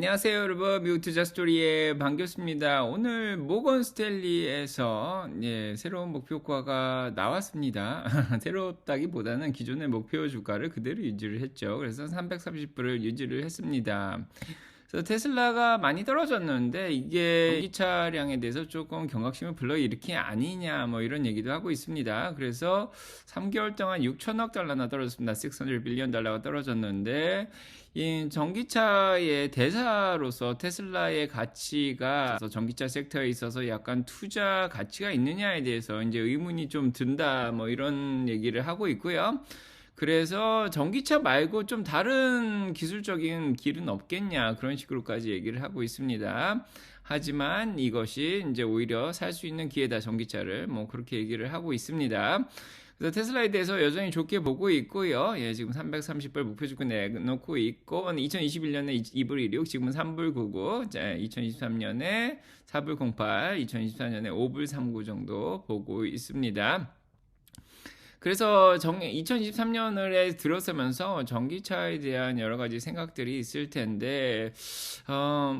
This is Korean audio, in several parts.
안녕하세요 여러분, 미국 투자 스토리에 반갑습니다. 오늘 모건 스탠리에서 새로운 목표가가 나왔습니다. 새롭다기보다는 기존의 목표 주가를 그대로 유지를 했죠. 그래서 330불을 유지를 했습니다. 그래서 테슬라가 많이 떨어졌는데 이게 전기 차량에 대해서 조금 경각심을 불러일으킨 아니냐 뭐 이런 얘기도 하고 있습니다. 그래서 3개월 동안 6천억 달러나 떨어졌습니다. 600 빌리언 달러가 떨어졌는데 이 전기차의 대사로서 테슬라의 가치가 전기차 섹터에 있어서 약간 투자 가치가 있느냐에 대해서 이제 의문이 좀 든다 뭐 이런 얘기를 하고 있고요. 그래서 전기차 말고 좀 다른 기술적인 길은 없겠냐 그런 식으로까지 얘기를 하고 있습니다. 하지만 이것이 이제 오히려 살 수 있는 기회다 전기차를 뭐 그렇게 얘기를 하고 있습니다. 그래서 테슬라에 대해서 여전히 좋게 보고 있고요. 지금 330불 목표 주고 내놓고 있고 2021년에 2불 16, 지금은 3불 99, 2023년에 4불 08, 2024년에 5불 39 정도 보고 있습니다. 그래서 2023년을 들어서면서 전기차에 대한 여러 가지 생각들이 있을 텐데,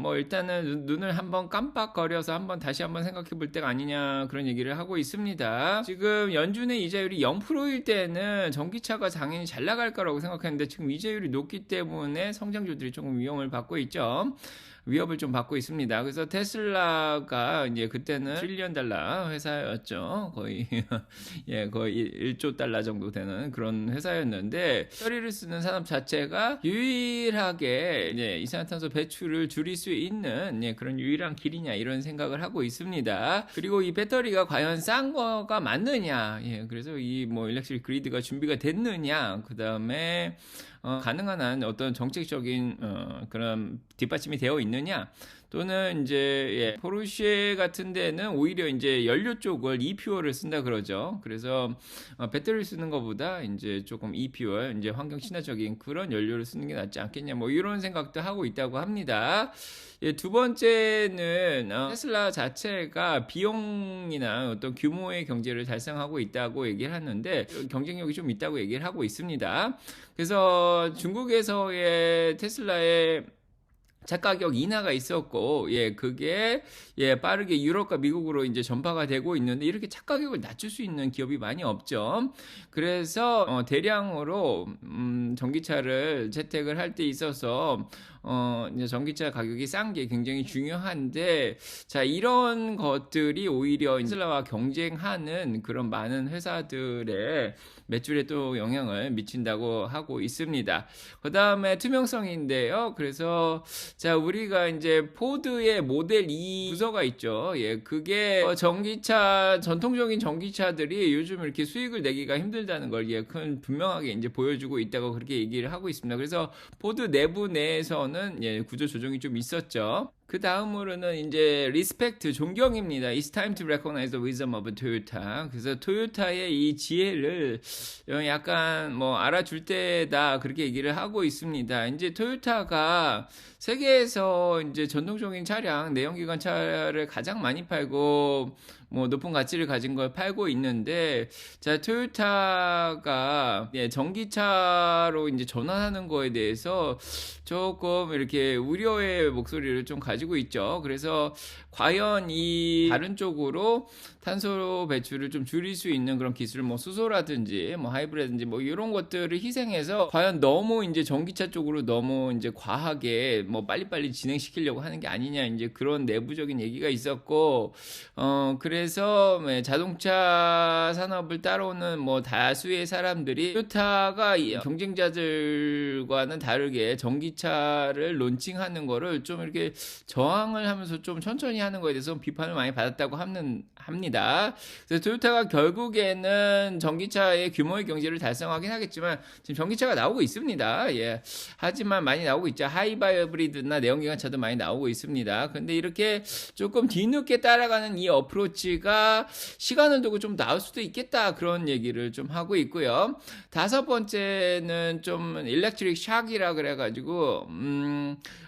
뭐 일단은 눈을 한번 깜빡거려서 다시 한번 생각해 볼 때가 아니냐 그런 얘기를 하고 있습니다. 지금 연준의 이자율이 0%일 때는 전기차가 당연히 잘 나갈 거라고 생각했는데 지금 이자율이 높기 때문에 성장주들이 조금 위협을 좀 받고 있습니다. 그래서 테슬라가 이제 그때는 트릴리언 달러 회사였죠. 거의 거의 1조 달러 정도 되는 그런 회사였는데 배터리를 쓰는 산업 자체가 유일하게 이제 이산화탄소 배출을 줄일 수 있는 그런 유일한 길이냐 이런 생각을 하고 있습니다. 그리고 이 배터리가 과연 싼 거가 맞느냐, 그래서 이 뭐 일렉트릭 그리드가 준비가 됐느냐, 그 다음에 가능한 한 어떤 정책적인 그런 뒷받침이 되어 있느냐, 또는 이제 포르쉐 같은 데는 오히려 이제 연료 쪽을 e퓨얼을 쓴다 그러죠. 그래서 배터리를 쓰는 것보다 이제 조금 e퓨얼, 이제 환경 친화적인 그런 연료를 쓰는 게 낫지 않겠냐 뭐 이런 생각도 하고 있다고 합니다. 두 번째는 테슬라 자체가 비용이나 어떤 규모의 경제를 달성하고 있다고 얘기를 하는데 경쟁력이 좀 있다고 얘기를 하고 있습니다. 그래서 중국에서의 테슬라의 차가격 인하가 있었고, 그게 빠르게 유럽과 미국으로 이제 전파가 되고 있는데 이렇게 차가격을 낮출 수 있는 기업이 많이 없죠. 그래서 대량으로 전기차를 채택을 할 때 있어서 이제 전기차 가격이 싼 게 굉장히 중요한데, 자, 이런 것들이 오히려 테슬라와 경쟁하는 그런 많은 회사들의 매출에 또 영향을 미친다고 하고 있습니다. 그 다음에 투명성인데요. 그래서 자, 우리가 이제 포드의 모델 2 부서가 있죠. 그게 전통적인 전기차들이 요즘 이렇게 수익을 내기가 힘들다는 걸 분명하게 이제 보여주고 있다고 그렇게 얘기를 하고 있습니다. 그래서 포드 내부내에서는 구조 조정이 좀 있었죠. 그 다음으로는 이제 리스펙트, 존경입니다. It's time to recognize the wisdom of Toyota. 그래서 토요타의 이 지혜를 약간 뭐 알아줄 때다 그렇게 얘기를 하고 있습니다. 이제 토요타가 세계에서 이제 전통적인 차량, 내연기관 차를 가장 많이 팔고 뭐 높은 가치를 가진 걸 팔고 있는데, 자, 토요타가 전기차로 이제 전환하는 거에 대해서 조금 이렇게 우려의 목소리를 좀 가지고 있죠. 그래서 과연 이 다른 쪽으로 탄소 배출을 좀 줄일 수 있는 그런 기술, 뭐 수소라든지 뭐 하이브리드든지 뭐 이런 것들을 희생해서 과연 너무 이제 전기차 쪽으로 너무 이제 과하게 뭐 빨리빨리 진행시키려고 하는 게 아니냐, 이제 그런 내부적인 얘기가 있었고, 그래서 자동차 산업을 따라오는 뭐 다수의 사람들이 토요타가 경쟁자들과는 다르게 전기차를 론칭하는 거를 좀 이렇게 저항을 하면서 좀 천천히 하는 거에 대해서 비판을 많이 받았다고 합니다. 그래서 토요타가 결국에는 전기차의 규모의 경제를 달성하긴 하겠지만 지금 전기차가 나오고 있습니다. 하지만 많이 나오고 있죠. 하이바이브리드나 내연기관 차도 많이 나오고 있습니다. 근데 이렇게 조금 뒤늦게 따라가는 이 어프로치 테크놀로지가 시간을 두고 좀 나올 수도 있겠다 그런 얘기를 좀 하고 있고요. 다섯 번째는 좀 일렉트릭 샥이라 그래가지고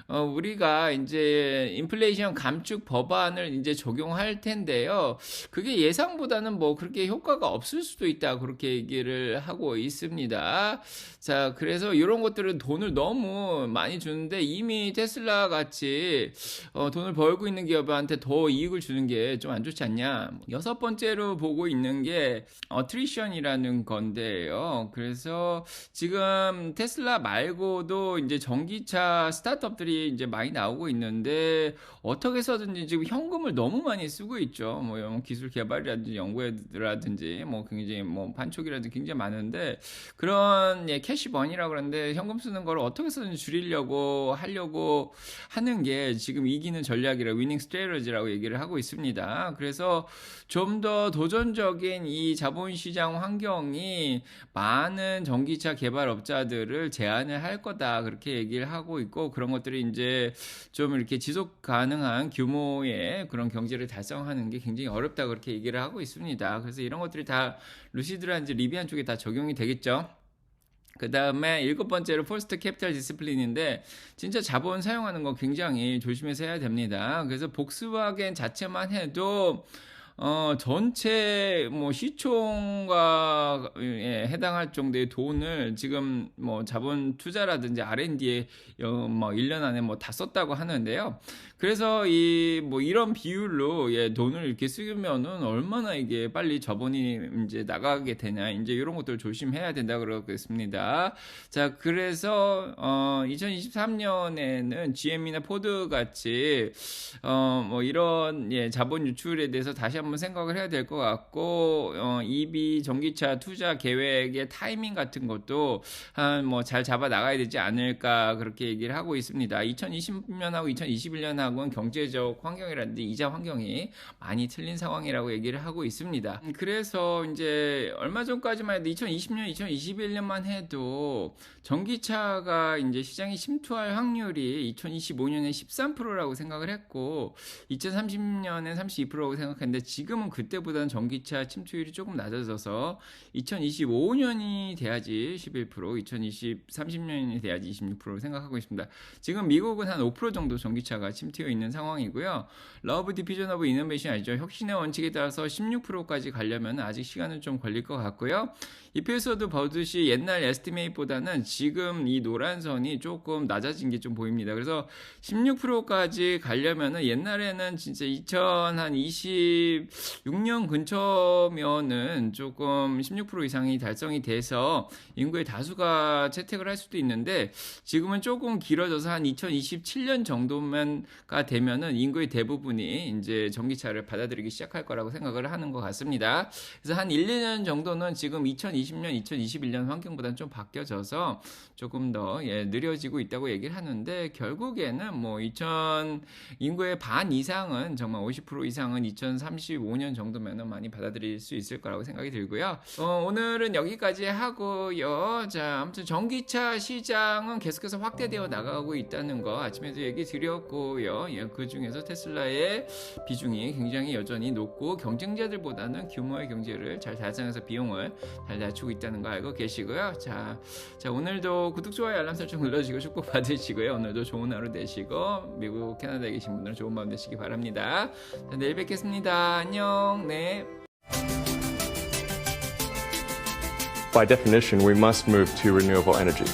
우리가 이제 인플레이션 감축 법안을 이제 적용할 텐데요. 그게 예상보다는 뭐 그렇게 효과가 없을 수도 있다 그렇게 얘기를 하고 있습니다. 자, 그래서 이런 것들은 돈을 너무 많이 주는데 이미 테슬라 같이 돈을 벌고 있는 기업한테 더 이익을 주는 게 좀 안 좋지 않냐. 여섯 번째로 보고 있는 게 어트리션이라는 건데요. 그래서 지금 테슬라 말고도 이제 전기차 스타트업들이 이제 많이 나오고 있는데 어떻게 해서든지 지금 현금을 너무 많이 쓰고 있죠. 뭐 기술 개발이라든지 연구라든지 뭐 굉장히 뭐 판촉이라든지 굉장히 많은데 그런 캐시번이라고 그러는데 현금 쓰는 걸 어떻게 해서든지 줄이려고 하려고 하는 게 지금 이기는 전략이라 위닝 스트래티지라고 얘기를 하고 있습니다. 그래서 좀 더 도전적인 이 자본시장 환경이 많은 전기차 개발업자들을 제한을 할 거다 그렇게 얘기를 하고 있고 그런 것들이 이제 좀 이렇게 지속 가능한 규모의 그런 경제를 달성하는 게 굉장히 어렵다 그렇게 얘기를 하고 있습니다. 그래서 이런 것들이 다 루시드라든지 리비안 쪽에 다 적용이 되겠죠. 그 다음에 일곱 번째로 포스트 캐피탈 디스플린인데 진짜 자본 사용하는 거 굉장히 조심해서 해야 됩니다. 그래서 복스와겐 자체만 해도 전체 뭐 시총과 해당할 정도의 돈을 지금 뭐 자본 투자라든지 R&D에 뭐 1년 안에 뭐 다 썼다고 하는데요. 그래서 뭐 이런 비율로 돈을 이렇게 쓰면은 얼마나 이게 빨리 자본이 이제 나가게 되냐 이제 이런 것들 조심해야 된다 그러겠습니다. 자, 그래서 2023년에는 GM이나 포드 같이 뭐 이런 자본 유출에 대해서 다시 한번 생각을 해야 될 것 같고 EV 전기차 투자 계획의 타이밍 같은 것도 뭐 잘 잡아 나가야 되지 않을까 그렇게 얘기를 하고 있습니다. 2020년하고 2021년하고는 경제적 환경이라든지 이자 환경이 많이 틀린 상황이라고 얘기를 하고 있습니다. 그래서 이제 얼마 전까지만 해도 2020년, 2021년만 해도 전기차가 이제 시장에 침투할 확률이 2025년에 13%라고 생각을 했고 2030년에 32%라고 생각했는데 지금은 그때보다는 전기차 침투율이 조금 낮아져서 2025년이 돼야지 11%, 30년이 돼야지 26%로 생각하고 있습니다. 지금 미국은 한 5% 정도 전기차가 침투해 있는 상황이고요. 러브 디피전 오브 이노베이션 알죠? 혁신의 원칙에 따라서 16%까지 가려면 아직 시간은 좀 걸릴 것 같고요. EPS도 보듯이 옛날 에스티메이트보다는 지금 이 노란 선이 조금 낮아진 게 좀 보입니다. 그래서 16%까지 가려면은 옛날에는 진짜 2026년 근처면은 조금 16% 이상이 달성이 돼서 인구의 다수가 채택을 할 수도 있는데 지금은 조금 길어져서 한 2027년 정도만가 되면은 인구의 대부분이 이제 전기차를 받아들이기 시작할 거라고 생각을 하는 것 같습니다. 그래서 한 1, 2년 정도는 지금 2020년, 2021년 환경보다는 좀 바뀌어져서 조금 더 느려지고 있다고 얘기를 하는데 결국에는 뭐 인구의 반 이상은 정말 50% 이상은 2035년 정도면은 많이 받아들일 수 있을 거라고 생각이 들고요. 오늘은 여기까지 하고요. 자, 아무튼 전기차 시장은 계속해서 확대되어 나가고 있다는 거 아침에도 얘기 드렸고요. 그 중에서 테슬라의 비중이 굉장히 여전히 높고 경쟁자들보다는 규모의 경제를 잘 달성해서 비용을 잘 낮추고 있다는 거 알고 계시고요. 자, 오늘도 구독, 좋아요, 알람 설정 눌러주시고 축복 받으시고요. 오늘도 좋은 하루 되시고 미국, 캐나다에 계신 분들은 좋은 밤 되시기 바랍니다. 자, 내일 뵙겠습니다. 안녕. 네. By definition, we must move to renewable energy.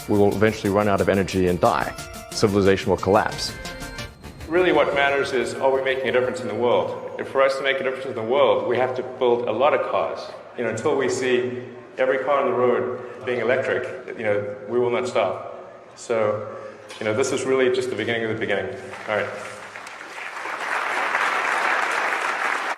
We will eventually run out of energy and die. Civilization will collapse. Really what matters is, are we making a difference in the world? And for us to make a difference in the world, we have to build a lot of cars. Until we see every car on the road being electric, we will not stop. So, this is really just the beginning of the beginning. All right.